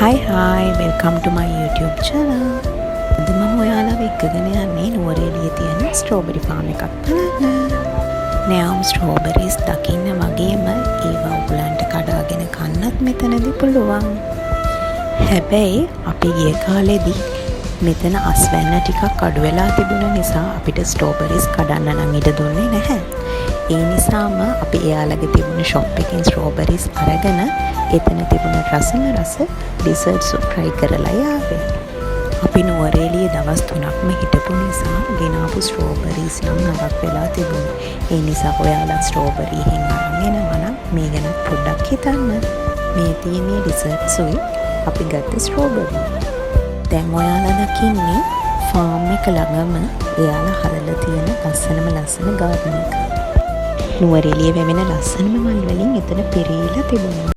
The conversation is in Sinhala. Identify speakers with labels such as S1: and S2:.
S1: Hi, welcome to my YouTube channel. අද මම ඔයාලව එක්කගෙන යන්නේ නුවරඑළියේ තියෙන ස්ට්‍රෝබෙරි ෆාම් එකක් බලන්න. Now strawberries දකින්න වගේම ඒවා ඔයගලන්ට කඩාගෙන කන්නත් මෙතනදී පුළුවන්. හැබැයි අපි ගිය කාලෙදී මෙතන අස්වැන්න ටිකක් අඩු වෙලා තිබුණ නිසා අපිට ස්ට්‍රෝබෙරිස් කඩන්න නම් ඉඩ දුන්නේ නැහැ. ඒ නිසාම අපි එයාලගේ තිබුණ ෂොප් එකෙන් ස්ට්‍රෝබෙරිස් අරගෙන එතන තිබුණ රසම රස ඩෙසර්ට්ස් try කරලා යාවේ. අපි නුවරඑළියේ දවස් 3ක්ම හිටපු නිසා ගෙනාපු ස්ට්‍රෝබෙරිස් නම් නරක් වෙලා තිබුණා. ඒ නිසා ඔයාලා ස්ට්‍රෝබෙරි එහෙන් අරන් එනවා නම් මේ ගැන පොඩ්ඩක් හිතන්න. මේ තියෙන ඩෙසර්ට්ස් උයි අපි ගත්ත ස්ට්‍රෝබෙරි. දැන් ඔයාලා දකින්නේ ෆාම් එක ළඟම එයාලා හදලා තියෙන ලස්සන ගාඩන් එක. නුවරඑළියේ වැවෙන ලස්සනම මල් වලින් එතන පෙරීලා තිබුණා.